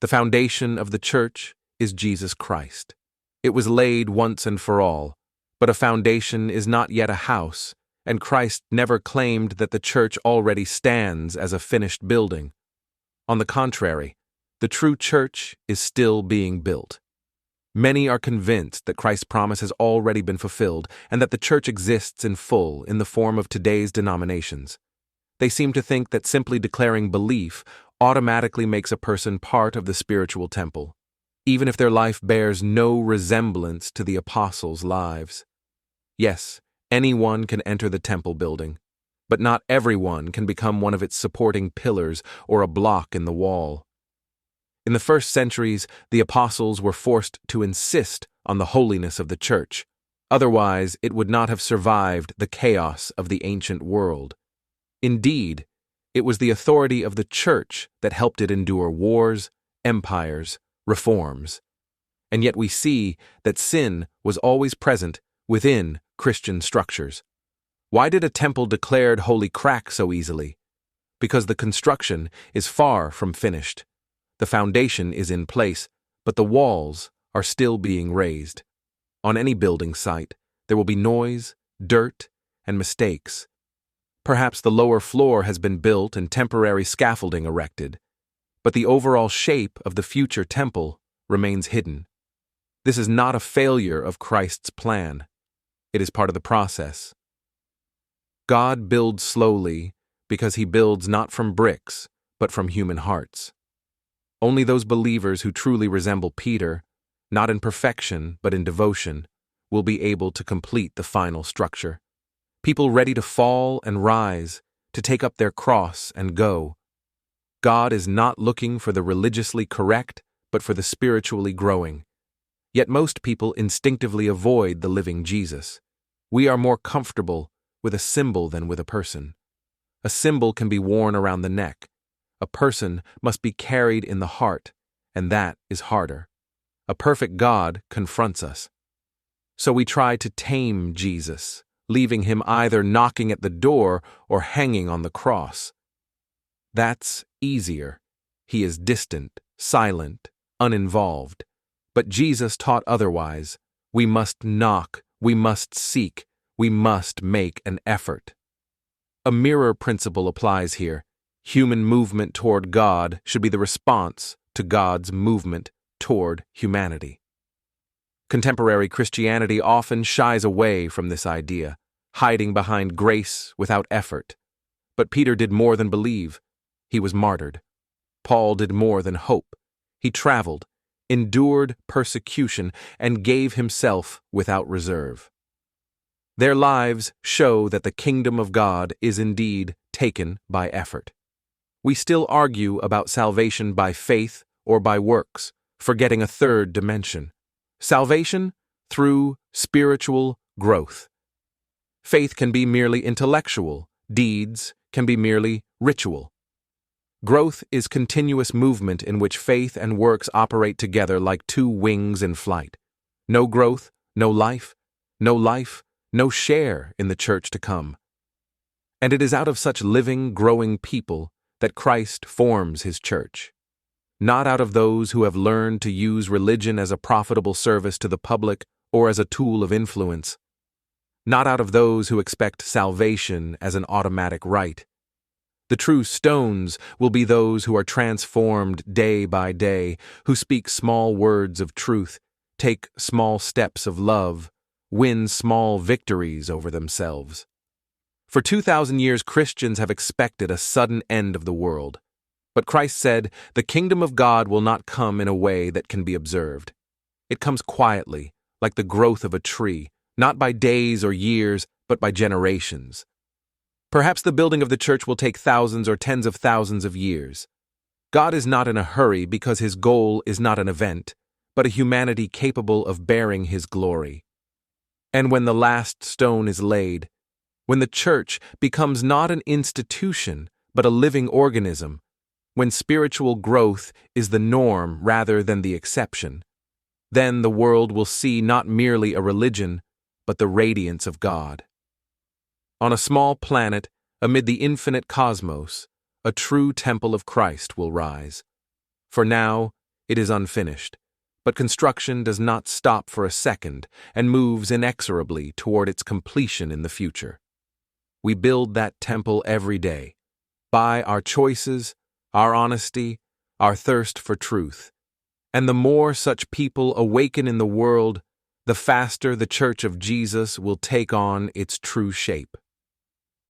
The foundation of the church is Jesus Christ. It was laid once and for all, but a foundation is not yet a house, and Christ never claimed that the church already stands as a finished building. On the contrary, the true church is still being built. Many are convinced that Christ's promise has already been fulfilled and that the church exists in full in the form of today's denominations. They seem to think that simply declaring belief automatically makes a person part of the spiritual temple, even if their life bears no resemblance to the apostles' lives. Yes, anyone can enter the temple building, but not everyone can become one of its supporting pillars or a block in the wall. In the first centuries, the apostles were forced to insist on the holiness of the church. Otherwise, it would not have survived the chaos of the ancient world. Indeed, it was the authority of the church that helped it endure wars, empires, reforms. And yet we see that sin was always present within Christian structures. Why did a temple declared holy crack so easily? Because the construction is far from finished. The foundation is in place, but the walls are still being raised. On any building site, there will be noise, dirt, and mistakes. Perhaps the lower floor has been built and temporary scaffolding erected, but the overall shape of the future temple remains hidden. This is not a failure of Christ's plan. It is part of the process. God builds slowly because he builds not from bricks, but from human hearts. Only those believers who truly resemble Peter, not in perfection but in devotion, will be able to complete the final structure. People ready to fall and rise, to take up their cross and go. God is not looking for the religiously correct, but for the spiritually growing. Yet most people instinctively avoid the living Jesus. We are more comfortable with a symbol than with a person. A symbol can be worn around the neck. A person must be carried in the heart, and that is harder. A perfect God confronts us. So we try to tame Jesus, leaving him either knocking at the door or hanging on the cross. That's easier. He is distant, silent, uninvolved. But Jesus taught otherwise. We must knock, we must seek, we must make an effort. A mirror principle applies here. Human movement toward God should be the response to God's movement toward humanity. Contemporary Christianity often shies away from this idea, hiding behind grace without effort. But Peter did more than believe. He was martyred. Paul did more than hope. He traveled, endured persecution, and gave himself without reserve. Their lives show that the kingdom of God is indeed taken by effort. We still argue about salvation by faith or by works, forgetting a third dimension. Salvation through spiritual growth. Faith can be merely intellectual, deeds can be merely ritual. Growth is continuous movement in which faith and works operate together like two wings in flight. No growth, no life, no share in the church to come. And it is out of such living, growing people that Christ forms his church. Not out of those who have learned to use religion as a profitable service to the public or as a tool of influence. Not out of those who expect salvation as an automatic right. The true stones will be those who are transformed day by day, who speak small words of truth, take small steps of love, win small victories over themselves. For 2,000 years, Christians have expected a sudden end of the world. But Christ said, the kingdom of God will not come in a way that can be observed. It comes quietly, like the growth of a tree, not by days or years, but by generations. Perhaps the building of the church will take thousands or tens of thousands of years. God is not in a hurry because his goal is not an event, but a humanity capable of bearing his glory. And when the last stone is laid, when the church becomes not an institution, but a living organism, when spiritual growth is the norm rather than the exception, then the world will see not merely a religion, but the radiance of God. On a small planet, amid the infinite cosmos, a true temple of Christ will rise. For now, It is unfinished, but construction does not stop for a second and moves inexorably toward its completion in the future. We build that temple every day, by our choices, our honesty, our thirst for truth. And the more such people awaken in the world, the faster the Church of Jesus will take on its true shape.